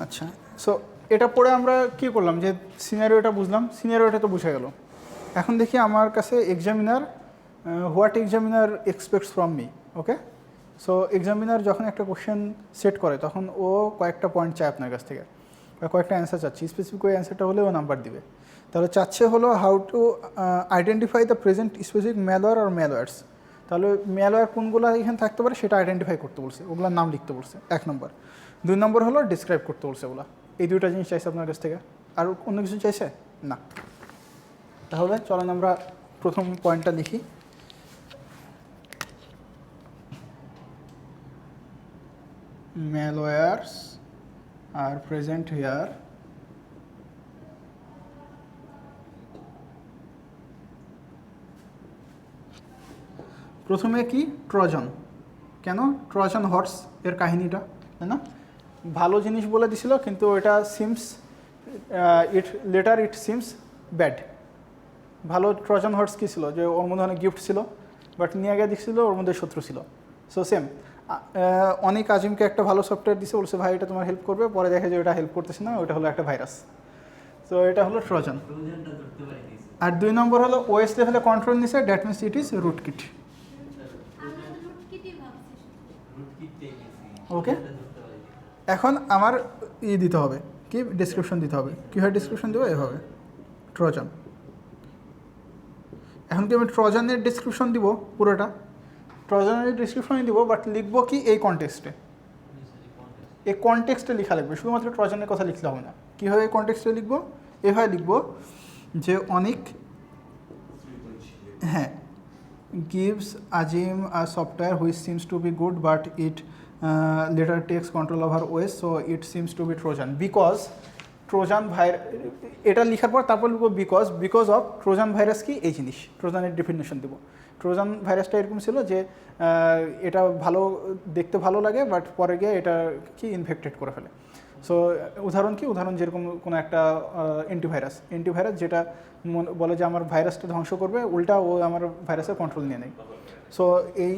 আচ্ছা, সো এটা পড়ে আমরা কি করলাম যে সিনারিওটা বুঝলাম, সিনারিওটা তো বুঝে গেল। এখন দেখি আমার কাছে examiner what examiner expects from me. Okay, so examiner যখন একটা কোশ্চেন সেট করে তখন ও কয়েকটা পয়েন্ট চায় আপনার কাছ থেকে বা কয়েকটা অ্যান্সার চাচ্ছি, স্পেসিফিক ওই অ্যান্সারটা হলে ও নাম্বার দিবে। তাহলে চাচ্ছে হলো how to identify the present specific malware আর ম্যালওয়্যারস। তাহলে ম্যালওয়্যার কোনগুলো এখানে থাকতে পারে সেটা আইডেন্টিফাই করতে বলছে, ওগুলোর নাম লিখতে বলছে 1 নম্বর। 2 নম্বর হলো ডিসক্রাইব করতে বলছে ওগুলো। এই দুইটা জিনিস চাইছে আপনার কাছ থেকে, আর অন্য কিছু চাইছে না। তাহলে চলেন আমরা প্রথম পয়েন্টটা লিখি। malwares are present here প্রথমে কি ট্রোজান, কেন ট্রোজান হর্স এর কাহিনীটা, তাই না? ভালো জিনিস বলে দিছিল কিন্তু এটা সিমস ইট সিমস ব্যাড। ভালো ট্রোজান হর্স কী ছিল যে ওর মধ্যে অনেক গিফট ছিল, বাট নিয়ে গিয়ে দেখছিল ওর মধ্যে শত্রু ছিল। সো সেম অনেক আজিমকে একটা ভালো সফটওয়্যার দিছে, বলছে ভাই এটা তোমার হেল্প করবে, পরে দেখে যে ওটা হেল্প করতেছে না, ওটা হলো একটা ভাইরাস। তো এটা হলো ট্রোজান। আর 2 নম্বর হলো ওএস লেভেলে কন্ট্রোল নিছে, দ্যাট মিনস ইট ইজ রুটকিট। ওকে, এখন আমার দিতে হবে কি ডেসক্রিপশন দিতে হবে। কীভাবে ডেসক্রিপশন দেবো? এভাবে ট্রোজান। এখন কি আমি ট্রোজানের ডেসক্রিপশন দিব পুরোটা? ট্রোজানের ডেসক্রিপশনই দিব, বাট লিখবো কি এই কনটেক্সটে। এই কনটেক্সটে লেখা লাগবে, শুধুমাত্র ট্রোজানের কথা লিখলে হবে না। কীভাবে এই কনটেক্সটে লিখবো? এভাবে লিখবো যে অনেক, হ্যাঁ, gives Azim a software which seems to be good but it later takes control over OS, so it seems to be Trojan because Trojan virus। এটা লেখার পর তারপর লিখবো বিকজ অফ ট্রোজান ভাইরাস কি এই জিনিস, ট্রোজানের ডেফিনেশন দেবো। ট্রোজান ভাইরাসটা এরকম ছিল যে এটা ভালো দেখতে ভালো লাগে, বাট পরে গিয়ে এটা কি ইনফেক্টেড করে ফেলে। সো উদাহরণ কি, উদাহরণ যেরকম কোনো একটা অ্যান্টিভাইরাস যেটা বলে যে আমার ভাইরাসটা ধ্বংস করবে, উল্টা ও আমার ভাইরাসের কন্ট্রোল নিয়ে নেয়। সো এই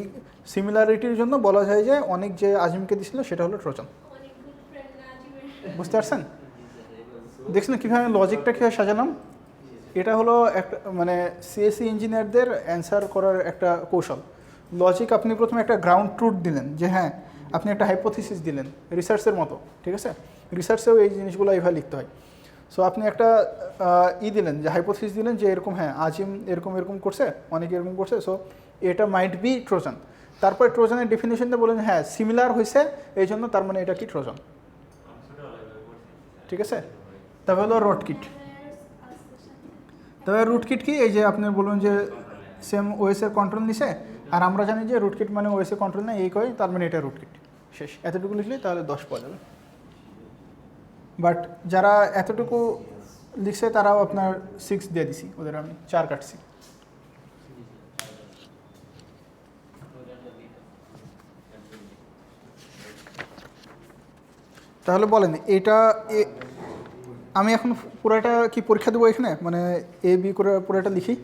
সিমিলারিটির জন্য বলা যায় যে অনেক যে আজিমকে দিছিল সেটা হলো ট্রোজান। বুঝতে পারছেন? দেখছেন কীভাবে লজিকটা কীভাবে সাজালাম? এটা হলো একটা মানে সিএসসি ইঞ্জিনিয়ারদের অ্যান্সার করার একটা কৌশল। লজিক আপনি প্রথমে একটা গ্রাউন্ড ট্রুথ দিলেন যে হ্যাঁ, আপনি একটা হাইপোথিসিস দিলেন রিসার্চের মতো, ঠিক আছে? রিসার্চেও এই জিনিসগুলো এইভাবে লিখতে হয়। সো আপনি একটা দিলেন যে হাইপোথিসিস দিলেন যে এরকম, হ্যাঁ আজিম এরকম করছে, অনেকে এরকম করছে, সো এটা মাইট বি ট্রোজান। তারপরে ট্রোজানের ডেফিনেশনটা বলেন হ্যাঁ সিমিলার হয়েছে এই জন্য, তার মানে এটা কি ট্রোজান, ঠিক আছে? তবে হলো রুটকিট। তবে রুটকিট কি, এই যে আপনি বলুন যে সেম ওএসের কন্ট্রোল নিছে, আর আমরা জানি যে রুটকিট মানে ওএসের কন্ট্রোল নেই, এই কয় তার মানে এটা রুটকিট। শেষ, এতটুকু লিখলে তাহলে 10 পাওয়া যাবে। বাট যারা এতটুকু লিখছে তারাও আপনার 6 দিয়ে দিছি, ওদের আমি 4 কাটছি। তাহলে বলেন এটা আমি এখন পুরোটা কি পরীক্ষা দেবো এখানে, মানে এ বি করে পুরোটা লিখি,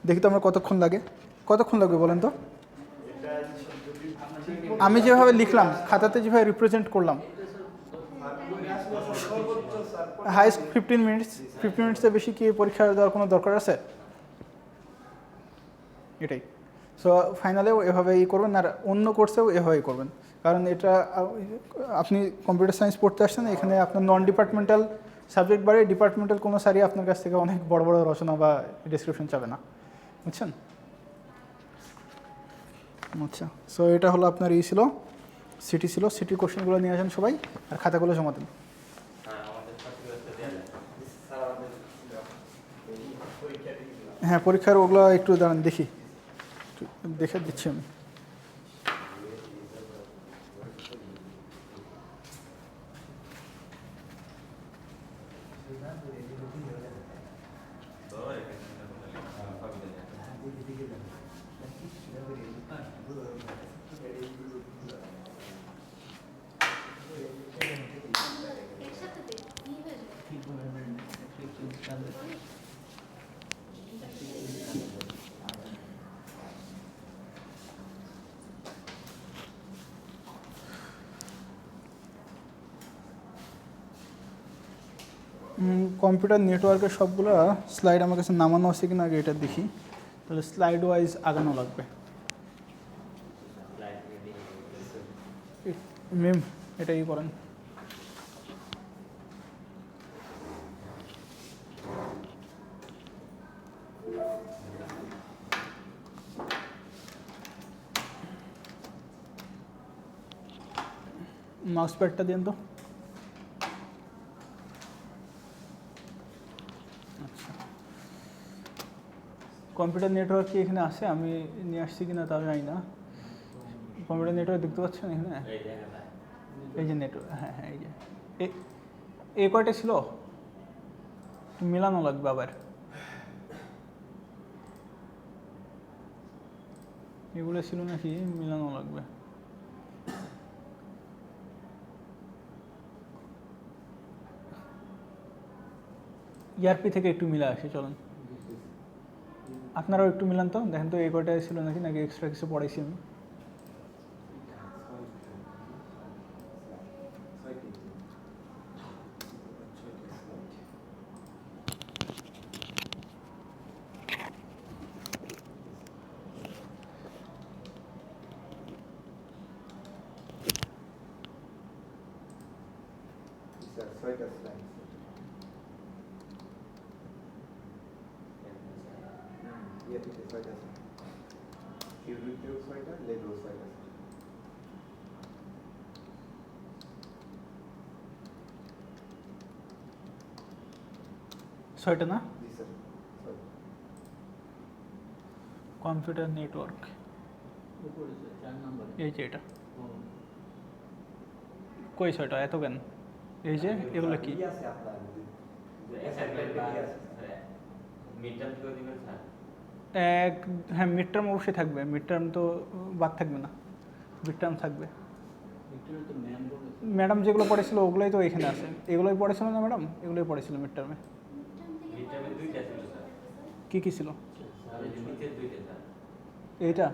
দেখি তো আমার কতক্ষণ লাগবে বলেন তো? আমি যেভাবে লিখলাম খাতাতে, যেভাবে রিপ্রেজেন্ট করলাম, হাইস্ট 15 মিনিটস। 15 মিনিটসের বেশি কি পরীক্ষা দেওয়ার কোনো দরকার আছে? এটাই। সো ফাইনালেও এভাবেই করবেন, আর অন্য কোর্সেও এভাবেই করবেন, কারণ এটা আপনি কম্পিউটার সায়েন্স পড়তে আসছেন, এখানে আপনার নন ডিপার্টমেন্টাল সাবজেক্ট বাড়ে ডিপার্টমেন্টাল কোনো স্যারই আপনার কাছ থেকে অনেক বড় বড় রচনা বা ডেসক্রিপশন চাবে না, বুঝছেন? আচ্ছা, সো এটা হলো আপনার ছিল সিটি ছিল। সিটির কোশ্চেনগুলো নিয়ে আসেন সবাই, আর খাতাগুলো জমা দেন। হ্যাঁ, পরীক্ষার ওগুলো একটু দাঁড়ান দেখি, দেখে দিচ্ছি আমি। কম্পিউটার নেটওয়ার্কের সবগুলো স্লাইড আমার কাছে নামানো আছে কিনা আগে এটা দেখি, তাহলে স্লাইড ওয়াইজ আগানো লাগবে। মেম এটাই করেন। মাউস প্যাডটা দেন তো। আচ্ছা, কম্পিউটার নেটওয়ার্ক কি এখানে আছে? আমি নিয়ে আসছি কিনা তাও জানি না। কম্পিউটার নেটওয়ার্ক দেখতে পাচ্ছেন এখানে? এই যে নেটওয়ার্ক, হ্যাঁ হ্যাঁ, এই যে এই কয়টা ছিল, মেলানো লাগবে আবার। এগুলো ছিল নাকি, মেলানো লাগবে। ইআরপি থেকে একটু মিলে আসে, চলুন আপনারাও একটু মিলান তো, দেখেন তো এই কয়টা ছিল নাকি, নাকি এক্সট্রা কিছু পড়াইছি আমি। ছয়টা না? কম্পিউটার নেটওয়ার্ক এই যে এটা, কই ছয়টা এত কেন? এই যে এগুলো কি? হ্যাঁ, মিড টার্ম অবশ্যই থাকবে, মিড টার্ম তো বাদ থাকবে না, মিড টার্ম থাকবে। ম্যাডাম যেগুলো পড়েছিল ওগুলোই তো এখানে আছে, এগুলোই পড়েছিল না ম্যাডাম? এগুলোই পড়েছিল মিড টার্মে। কী কী ছিল? এইটা,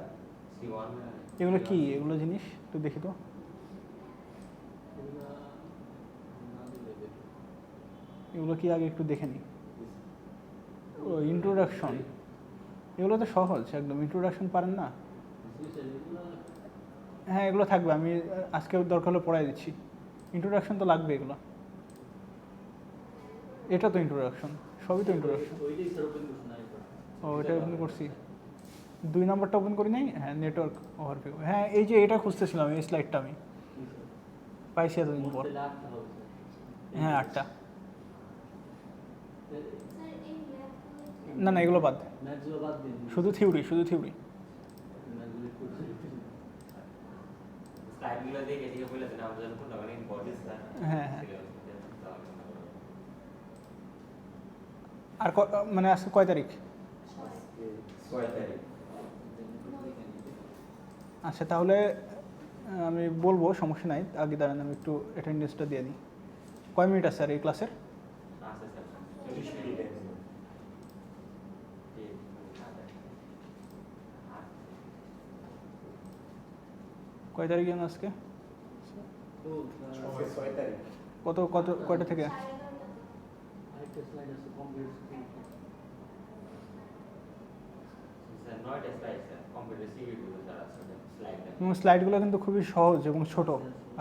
এগুলো কি, এগুলো জিনিস একটু দেখি তো। এগুলো কি আগে একটু দেখে নিই। ও ইন্ট্রোডাকশন, এগুলো তো সহজ একদম, ইন্ট্রোডাকশন পারেন না? হ্যাঁ, এগুলো থাকবে, আমি আজকে দরকার হলে পড়াই দিচ্ছি। ইন্ট্রোডাকশন তো লাগবে এগুলো। এটা তো ইন্ট্রোডাকশন, সবই তো ইন্ট্রোডাকশন। ও, এটা ওপেন করছি, 2 নম্বরটা ওপেন করি নাই। হ্যাঁ, নেটওয়ার্ক ওভারভিউ, হ্যাঁ এই যে এটা খুঁজতেছিলাম, এই স্লাইডটা আমি পাইছি এতদিন পর। হ্যাঁ 8টা। না না, এগুলো বাদ, শুধু থিওরি, শুধু থিওরি। হ্যাঁ হ্যাঁ, আর মানে আজকে কয় তারিখ? আচ্ছা, তাহলে আমি বলবো, সমস্যা নাই, আগে দাঁড়ান আমি একটু অ্যাটেন্ডেন্সটা দিয়ে দিই। কয় মিনিট আছে আর এই ক্লাসের? কয় তারিখ যেন আজকে? কত কত কয়টা থেকে? স্লাইডগুলো কিন্তু খুবই সহজ এবং ছোট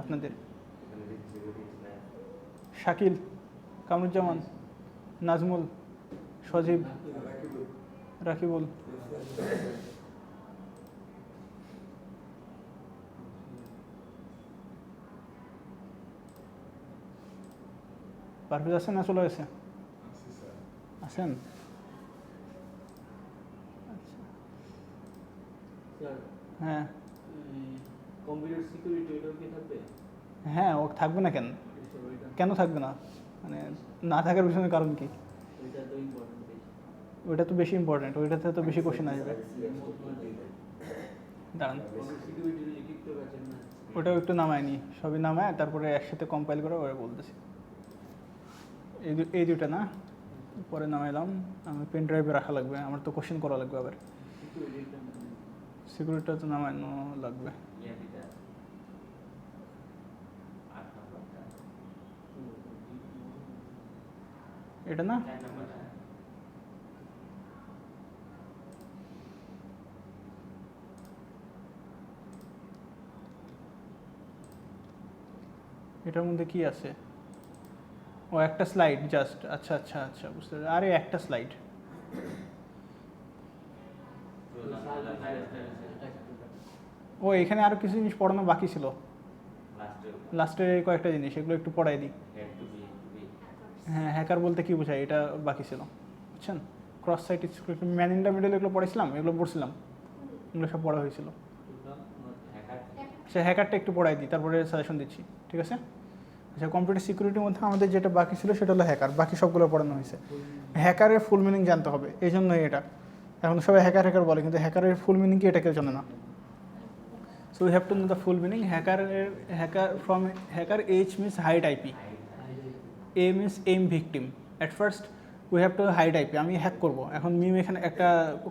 আপনাদের। শাকিল, কামরুজ্জামান, নাজমুল, সজীব, রাকিবুল, পারভেজ আছেন না চলে গেছে? আছেন? হ্যাঁ কম্পিউটার সিকিউরিটি এটাও কি থাকবে? হ্যাঁ, ও থাকবে না কেন? কেন থাকবে না? মানে না থাকার পিছনে কারণ কি? ওইটা তো ইম্পর্টেন্ট। ওইটা তো বেশি ইম্পর্টেন্ট, ওইটাতে তো বেশি কোশ্চেন আসবে। দাঁড়ান, সিকিউরিটি যে টিকটক আছে না, ওটাও একটু নামায়নি, সবই নামায় তারপরে একসাথে কম্পাইল করে ওরা বলতেছি। এই দুইটা না, পরে নামাইলাম। আমি পেন ড্রাইভে রাখা লাগবে, আমার তো কোশ্চেন করা লাগবে আবার। সিকিউরিটিটা তো নামানো লাগবে। এটা না, এটার মধ্যে কি আছে? ও একটা স্লাইড জাস্ট, আচ্ছা আচ্ছা আচ্ছা বুঝতে পারছি। আরে একটা স্লাইড, ও এখানে আরো কিছু জিনিস পড়ানো বাকি ছিল, লাস্টের কয়েকটা জিনিস, এগুলো একটু পড়াই দিই। হ্যাঁ, হ্যাকার বলতে কি বোঝায় এটা বাকি ছিল, বুঝছেন? Cross site script, man in the middle, এগুলো পড়েছিলাম, এগুলো পড়ছিলাম, এগুলো সব পড়া হয়েছিল। সে হ্যাকারটা একটু পড়াই দিই, তারপরে সাজেশন দিচ্ছি, ঠিক আছে? আচ্ছা, কম্পিউটার সিকিউরিটির মধ্যে আমাদের যেটা বাকি ছিল সেটা হলো হ্যাকার, বাকি সবগুলো পড়ানো হয়েছে। হ্যাকারের ফুল মিনিং জানতে হবে, এই জন্যই এটা। এখন সবাই হ্যাকার হ্যাকার বলে, কিন্তু হ্যাকারের ফুল মিনিং কি এটা কেউ জানে না। So we have to know the full meaning. Hacker H means hide IP, A means aim victim. At first we have to hide IP, আমি হ্যাক করবো। এখন মিম এখানে একটা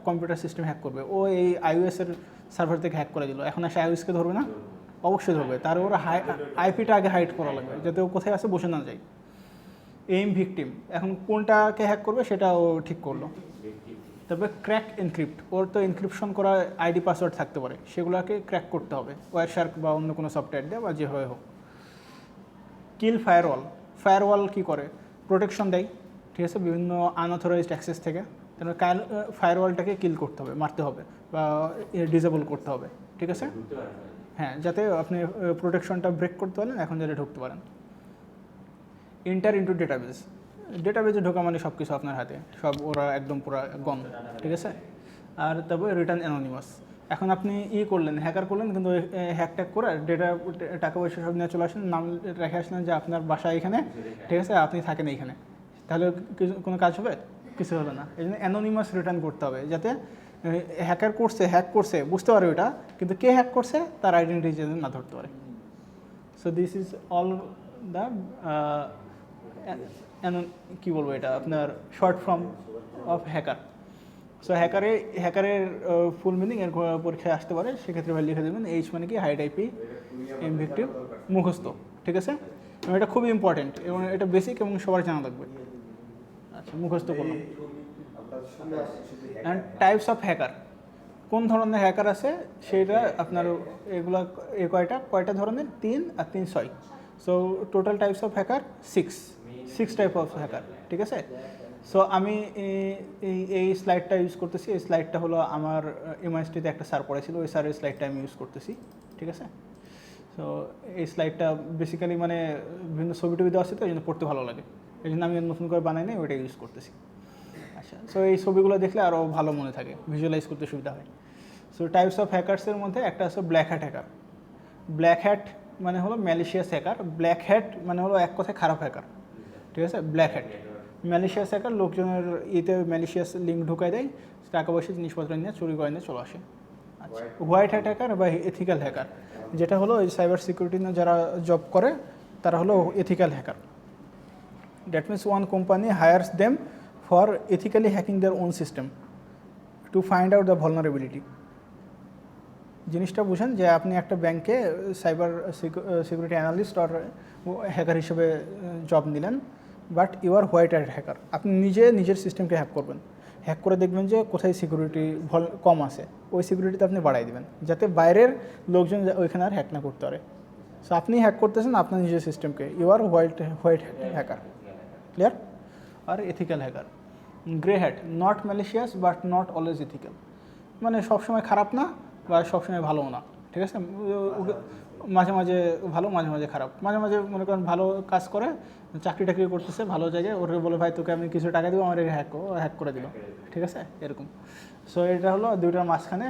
কম্পিউটার সিস্টেম হ্যাক করবে, ও এই আইওএসের সার্ভার থেকে হ্যাক করে দিল, এখন এসে আইওএসকে ধরবে না? অবশ্যই ধরবে। তার ওর আইপিটা আগে হাইড করা লাগবে, যাতে ও কোথায় আছে বসে না যায়। এইম ভিকটিম, এখন কোনটাকে হ্যাক করবে সেটা ও ঠিক করলো। তবে ক্র্যাক এনক্রিপ্ট, ওর তো এনক্রিপশন করা আইডি পাসওয়ার্ড থাকতে পারে, সেগুলোকে ক্র্যাক করতে হবে ওয়ারশার্ক বা অন্য কোনো সফটওয়্যার দিয়ে বা যেভাবে হোক। কিল ফায়ারওয়াল, ফায়ারওয়াল কী করে? প্রোটেকশন দেয়, ঠিক আছে, বিভিন্ন আনঅথরাইজড অ্যাক্সেস থেকে। তাহলে ফায়ারওয়ালটাকে কিল করতে হবে, মারতে হবে বা ডিসেবল করতে হবে, ঠিক আছে? হ্যাঁ, যাতে আপনি প্রোটেকশনটা ব্রেক করতে পারেন, এখন যাতে ঢুকতে পারেন। এন্টার ইন্টু ডেটাবেস, ডেটাবেসে ঢোকা মানে সব কিছু আপনার হাতে, সব ওরা একদম পুরো গন, ঠিক আছে? আর তারপরে রিটার্ন অ্যানোনিমাস, এখন আপনি করলেন, হ্যাকার করলেন, কিন্তু হ্যাক ট্যাক করে টাকা পয়সা সব নিয়ে চলে আসেন, নাম রেখে আসলেন যে আপনার বাসা এখানে, ঠিক আছে, আপনি থাকেন এইখানে, তাহলে কোনো কাজ হবে? কিছু হবে না। এই জন্য অ্যানোনিমাস রিটার্ন করতে হবে, যাতে হ্যাক করছে বুঝতে পারে ওটা, কিন্তু কে হ্যাক করছে তার আইডেন্টিটি যেন না ধরতে পারে। So this is all the কী বলবো, এটা আপনার short form of hacker. So হ্যাকারের ফুল মিনিং এর পরীক্ষায় আসতে পারে, সেক্ষেত্রে ভাই লিখে দেবেন এইচ মানে কি হাইড আইপি, এম ভিকটিম, মুখস্থ, ঠিক আছে? এবং এটা খুবই ইম্পর্টেন্ট এবং এটা বেসিক এবং সবার জানা লাগবে। আচ্ছা, মুখস্থ করলাম। অ্যান্ড টাইপস অফ হ্যাকার, কোন ধরনের হ্যাকার আছে সেটা আপনার, এগুলা কয়টা ধরনের? 3 আর 3 6। So total types of hacker 6 type of hacker, ঠিক আছে? সো আমি এই স্লাইডটা ইউজ করতেছি, এই স্লাইডটা হলো আমার ইউনিভার্সিটিতে একটা স্যার পড়েছিল, ওই স্যারের স্লাইডটা আমি ইউজ করতেছি, ঠিক আছে? সো এই স্লাইডটা বেসিক্যালি মানে বিভিন্ন ছবি টবি দেওয়া আছে, তো এই জন্য পড়তে ভালো লাগে, এই জন্য আমি নতুন করে বানাই নাই, ওইটা ইউজ করতেছি। আচ্ছা, সো এই ছবিগুলো দেখলে আরও ভালো মনে থাকে, ভিজুয়ালাইজ করতে সুবিধা হয়। সো টাইপস অফ হ্যাকার্সের মধ্যে একটা আছে black hat hacker. Black hat মানে হলো ম্যালিশিয়াস হ্যাকার, ব্ল্যাক হ্যাট মানে হলো এক কথায় খারাপ হ্যাকার, ঠিক আছে? ব্ল্যাক হ্যাট ম্যালিশিয়াস হ্যাকার, লোকজনের ম্যালিশিয়াস লিঙ্ক ঢুকাই দেয়, টাকা পয়সা জিনিসপত্র নিয়ে চুরি করে নিয়ে চলে আসে। আচ্ছা, হোয়াইট হ্যাট হ্যাকার বা এথিক্যাল হ্যাকার, যেটা হলো এই সাইবার সিকিউরিটি নিয়ে যারা জব করে তারা হলো ethical hacker. That means one company hires them for ethically hacking their own system to find out the vulnerability. জিনিসটা বুঝেন যে আপনি একটা ব্যাংকে সাইবার সিকিউরিটি অ্যানালিস্ট আর হ্যাকার হিসেবে জব নিলেন, but you are white hat hacker. আপনি নিজের সিস্টেমকে হ্যাক করবেন, হ্যাক করে দেখবেন যে কোথায় সিকিউরিটি কম আছে, ওই সিকিউরিটিতে আপনি বাড়াই দেবেন, যাতে বাইরের লোকজন ওইখানে আর হ্যাক না করতে পারে। সো আপনি হ্যাক করতেছেন আপনার নিজের সিস্টেমকে, you are white hacker. Clear? আর ethical hacker, grey hat, not malicious but not always ethical, মানে সবসময় খারাপ না বা সবসময় ভালোও না, ঠিক আছে? মাঝে মাঝে ভালো, মাঝে মাঝে খারাপ, মাঝে মাঝে মনে করেন ভালো কাজ করে, চাকরি টাকরি করতেছে ভালো জায়গায়, ওরে বলে ভাই তোকে আমি কিছু টাকা দেবো, আমার হ্যাক করে দিল, ঠিক আছে? এরকম। সো এটা হলো দুইটার মাঝখানে,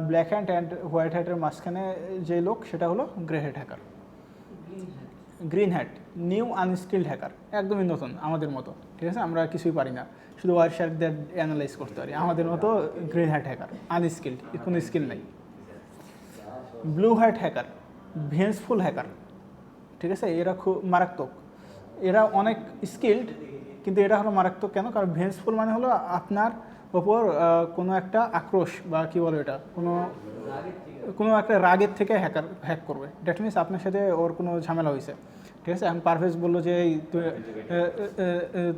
ব্ল্যাক হ্যাট অ্যান্ড হোয়াইট হ্যাটের মাঝখানে যে লোক, সেটা হলো grey hat hacker. Green hat, new unskilled hacker, একদমই নতুন, আমাদের মতো, ঠিক আছে? আমরা কিছুই পারি না, শুধু ওয়ারশার্কদের অ্যানালাইজ করতে পারি, আমাদের মতো গ্রিন হ্যাট হ্যাকার, আনস্কিল্ড, কোনো স্কিল নেই। ব্লু হ্যাট হ্যাকার, ভেন্সফুল হ্যাকার, ঠিক আছে? এরা খুব মারাত্মক, এরা অনেক স্কিল্ড, কিন্তু এটা হলো মারাত্মক কেন? কারণ ভেন্সফুল মানে হলো আপনার ওপর কোনো একটা আক্রোশ বা কী বলো এটা, কোনো একটা রাগের থেকে হ্যাক করবে। দ্যাট মিনস আপনার সাথে ওর কোনো ঝামেলা হয়েছে, ঠিক আছে? এখন পারভেজ বললো যে এই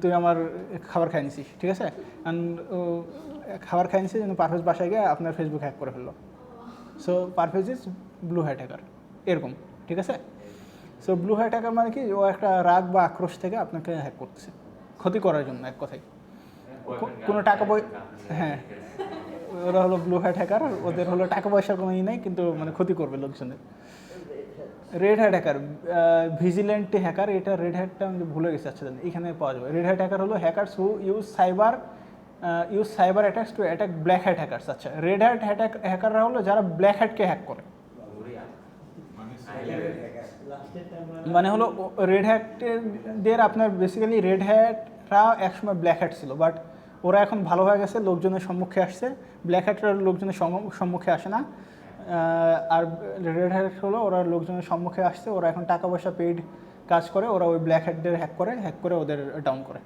তুই আমার খাবার খাই নিছিস, ঠিক আছে? খাবার খাই নিছিস, পারভেজ বাসায় গিয়ে আপনার ফেসবুক হ্যাক করে ফেললো। So Parvez is blue hat hacker, এরকম, ঠিক আছে? সো ব্লু হ্যাট হ্যাকার মানে কি, ও একটা রাগ বা আক্রোশ থেকে আপনাকে হ্যাক করতেছে, ক্ষতি করার জন্য, এক কথায় কোনো টাকা হ্যাঁ, ওরা হলো ব্লু হ্যাট হ্যাকার, ওদের হলো টাকা পয়সার কোনো নেই, কিন্তু মানে ক্ষতি করবে লোকজনের। Red hat hacker, vigilante hacker, এটা রেড হ্যাটটা আমি ভুলে গেছি, আচ্ছা এখানে পাওয়া যাবে। রেড হ্যাট হ্যাকার হলো hackers who use cyber attacks to attack black hat hackers. আচ্ছা, রেড হ্যাট হ্যাকাররা হলো যারা ব্ল্যাক হ্যাটকে হ্যাক করে, মানে হলো রেড হ্যাটদের আপনার বেসিক্যালি রেড হ্যাটরা একসময় ব্ল্যাক হ্যাট ছিল, বাট ওরা এখন ভালো হয়ে গেছে, লোকজনের সম্মুখে আসছে। ব্ল্যাক হ্যাটরা লোকজনের সম্মুখে আসে না, আর রেড হ্যাট হলো ওরা লোকজনের সম্মুখে আসছে, ওরা এখন টাকা পয়সা পেইড কাজ করে, ওরা ওই ব্ল্যাক হ্যাটদের হ্যাক করে ওদের ডাউন করে।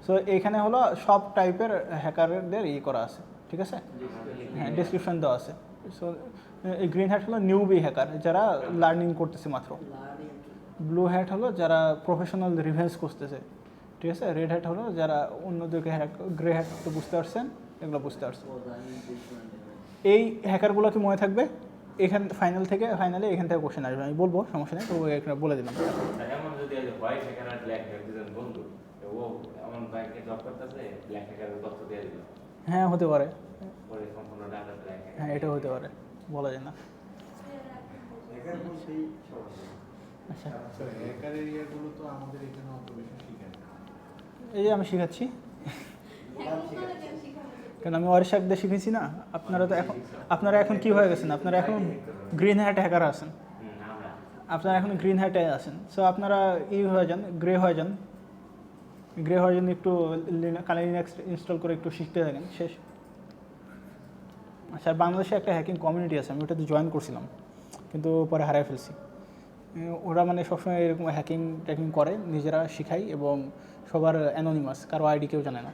সো এইখানে হলো সব টাইপের হ্যাকারদের করা আছে, ঠিক আছে? হ্যাঁ, ডিসক্রিপশন দেওয়া আছে। সো এই গ্রিন হ্যাট হলো নিউবি হ্যাকার, যারা লার্নিং করতেছে মাত্র। ব্লু হ্যাট হলো যারা প্রফেশনাল রিভেন্স করতেছে, ঠিক আছে? রেড হ্যাট হলো যারা অন্যদেরকে হ্যাক, গ্রে হ্যাট তো বুঝতে পারছেন, এগুলো বুঝতে পারছেন। এই হ্যাকারগুলো কি মনে থাকবে? ফাইনালে এখান থেকে কোশ্চেন আসবে, আমি বলবো, সমস্যা নেই, তো একটা বলে দিলাম। এমন যদি হোয়াইট হ্যাকার আর ব্ল্যাক হ্যাকার দুজন বন্ধু, ও এমন ব্যাংকে জব করতেছে, ব্ল্যাক হ্যাকারের তথ্য দিয়ে দিল, হ্যাঁ হতে পারে, পরে সম্পূর্ণ ডাটা ব্ল্যাক হ্যাকার। হ্যাঁ এটা হতে পারে, বলা যায় না। আচ্ছা, হ্যাকার এরিয়াগুলো তো আমাদের এখানে অত বেশি শিখে না। এই যে আমি শেখাচ্ছি, কারণ আমি ওয়ারশার্কদের শিখেছি না। আপনারা এখন কি হয়ে গেছেন? আপনারা এখন গ্রিন হ্যাট হ্যাকার আছেন, আপনারা এখন গ্রিন হ্যাটে আছেন। সো আপনারা হয়ে যান, গ্রে হয়ে যান, গ্রে হওয়ার জন্য একটু কালি লিনাক্স ইনস্টল করে একটু শিখতে থাকেন, শেষ। আচ্ছা, বাংলাদেশে একটা হ্যাকিং কমিউনিটি আছে, আমি ওটাতে জয়েন করছিলাম, কিন্তু পরে হারাই ফেলছি। ওরা মানে সবসময় এরকম ট্যাকিং করে, নিজেরা শিখাই, এবং সবার অ্যানোনিমাস, কারো আইডি কেউ জানে না,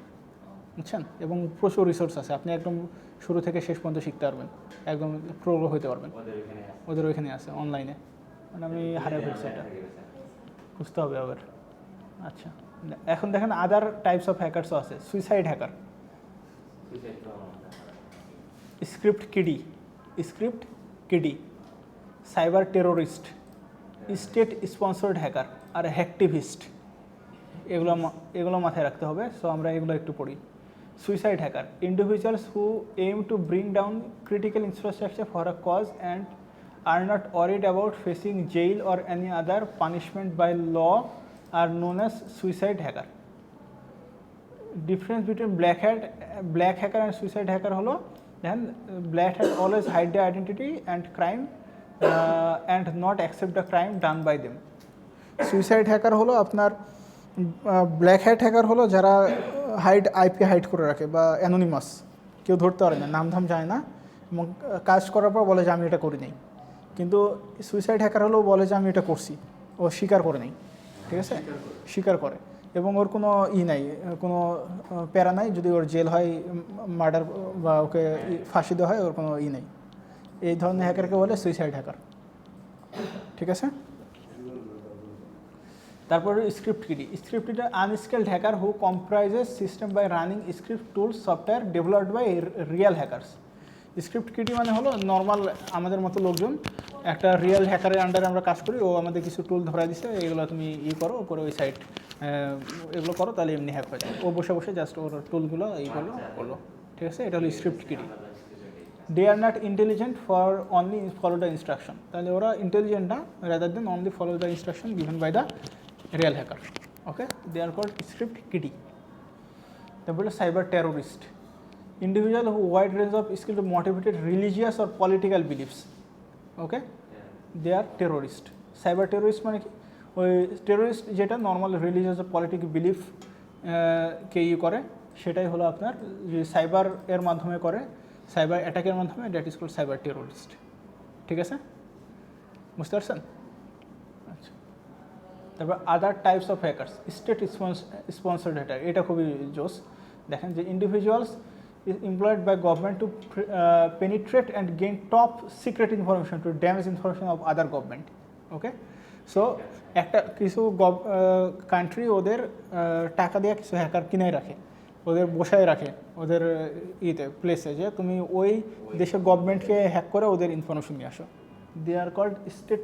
বুঝছেন? এবং প্রচুর রিসোর্স আছে, আপনি একদম শুরু থেকে শেষ পর্যন্ত শিখতে পারবেন, একদম প্রো হতে পারবেন। ওদের ওইখানে আছে অনলাইনে, মানে আমি হারাই ফেলছি, এটা বুঝতে হবে আবার। আচ্ছা, এখন দেখেন আদার টাইপস অফ হ্যাকারসও আছে। Suicide hacker, script kiddie, cyber terrorist, state sponsored hacker, আর হ্যাকটিভিস্ট, এগুলো মাথায় রাখতে হবে। সো আমরা এগুলো একটু পড়ি। Suicide hacker, individuals who aim to bring down critical infrastructure for a cause and are not worried about facing jail or any other punishment by law are known as suicide hacker. Difference between black hacker and suicide hacker holo, then black hat always hide their identity and crime and not accept the crime done by them. Suicide hacker holo আপনার, black hat hacker হলো যারা IP hide করে রাখে বা anonymous, কেউ ধরতে পারে না, নাম ধাম যায় না, এবং কাজ করার পর বলে যে আমি এটা করি নাই। কিন্তু সুইসাইড হ্যাকার হলেও বলে যে আমি এটা করছি, ও স্বীকার করে নেই, ঠিক আছে? স্বীকার করে, এবং ওর কোনো নাই, কোনো প্যারা নাই, যদি ওর জেল হয়, মার্ডার বা ওকে ফাঁসি দেওয়া হয়, ওর কোনো নেই। এই ধরনের হ্যাকারকে বলে সুইসাইড হ্যাকার, ঠিক আছে? তারপরে script kiddie unskilled hacker who comprises system by running script tools software developed by real hackers. Script kiddie মানে হলো নর্মাল আমাদের মতো লোকজন একটা রিয়েল হ্যাকারের আন্ডারে আমরা কাজ করি, ও আমাদের কিছু টুল ধরা দিছে, এগুলো তুমি করো, করে ওই সাইট এগুলো করো, তাহলে এমনি হ্যাক হয়ে যায়। ও বসে বসে জাস্ট ওর টুলগুলো করলো, ঠিক আছে? এটা হলো script kiddie. They are not intelligent for only follow the instruction, তাহলে ওরা ইন্টেলিজেন্ট না, rather than only follow the instruction given by the real hacker. Okay, they are called script kiddie. তারপর হলো cyber terrorist, individual who wide range of skill to motivated religious or political beliefs. Okay, they are terrorist. Cyber terrorist মানে কি? ওই terrorist যেটা normal religious or political belief কে করে, সেটাই হলো আপনার যে সাইবার এর মাধ্যমে করে, সাইবার অ্যাটাকের মাধ্যমে, that is called cyber terrorist. ঠিক আছে, বুঝতে পারছেন? আচ্ছা, তারপর other types of hackers, state sponsored hacker, এটা খুবই জোস। দেখেন যে individuals is employed by government to penetrate and gain top secret information to damage information of other government. Okay, so একটা কিছু কান্ট্রি ওদের টাকা দিয়ে কিছু হ্যাকার কিনে রাখে, ওদের বসায় রাখে ওদের প্লেসে, যে তুমি ওই দেশের গভর্নমেন্টকে হ্যাক করে ওদের ইনফরমেশন নিয়ে আসো। They are called state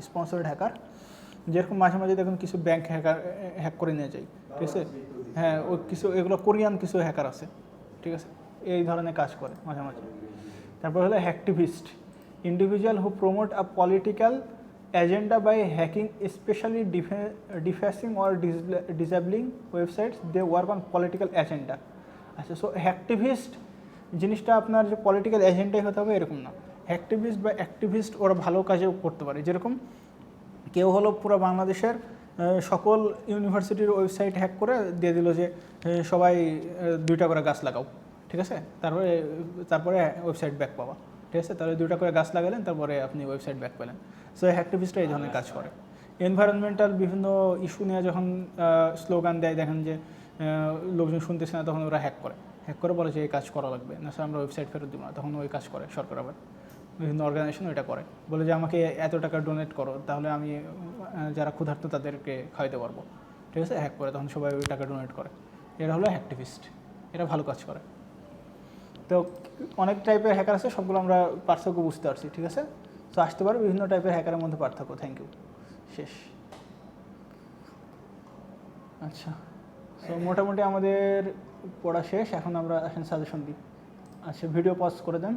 sponsored hacker. যেরকম মাঝে মাঝে দেখুন কিছু ব্যাংক হ্যাক করে নিয়ে যায়, ঠিক আছে? হ্যাঁ, ওই কিছু এগুলো কোরিয়ান কিছু হ্যাকার আছে, ঠিক আছে, এই ধরনের কাজ করে মাঝে মাঝে। তারপর হলো hacktivist, individual who promote a political agenda by hacking, specially defacing or disabling websites they work on political agenda. আচ্ছা, সো হ্যাকটিভিস্ট জিনিসটা আপনার যে পলিটিক্যাল এজেন্ডাই হতে হবে এরকম না। হ্যাকটিভিস্ট বা অ্যাক্টিভিস্ট ওরা ভালো কাজেও করতে পারে। যেরকম কেউ হলো পুরো বাংলাদেশের সকল ইউনিভার্সিটির ওয়েবসাইট হ্যাক করে দিয়ে দিল যে সবাই 2টা করে গাছ লাগাও, ঠিক আছে? তারপরে ওয়েবসাইট ব্যাক পাওয়া, ঠিক আছে? তাহলে 2টা করে গাছ লাগালেন, তারপরে আপনি ওয়েবসাইট ব্যাক পেলেন। সো হ্যাকটিভিস্টরা এই ধরনের কাজ করে। এনভায়রনমেন্টাল বিভিন্ন ইস্যু নিয়ে যখন স্লোগান দেয়, দেখেন যে লোকজন শুনতেছে না, তখন ওরা হ্যাক করে বলে যে এই কাজ করা লাগবে না, স্যার আমরা ওয়েবসাইট ফেরত দেবো না, তখন ওই কাজ করে সরকার। আবার বিভিন্ন অর্গানাইজেশন ওইটা করে, বলে যে আমাকে এত টাকা ডোনেট করো, তাহলে আমি যারা ক্ষুধার্ত তাদেরকে খাওয়াইতে পারবো, ঠিক আছে? হ্যাক করে তখন সবাই ওই টাকা ডোনেট করে। এরা হলো অ্যাক্টিভিস্ট, এরা ভালো কাজ করে। তো অনেক টাইপের হ্যাকার আছে, সবগুলো আমরা পার্থক্য বুঝতে পারছি, ঠিক আছে? তো আসতে পারে বিভিন্ন টাইপের হ্যাকারের মধ্যে পার্থক্য। থ্যাংক ইউ, শেষ। আচ্ছা, তো মোটামুটি আমাদের পড়া শেষ, এখন আমরা সাজেশন দিই। আচ্ছা, ভিডিও পজ করে দেন।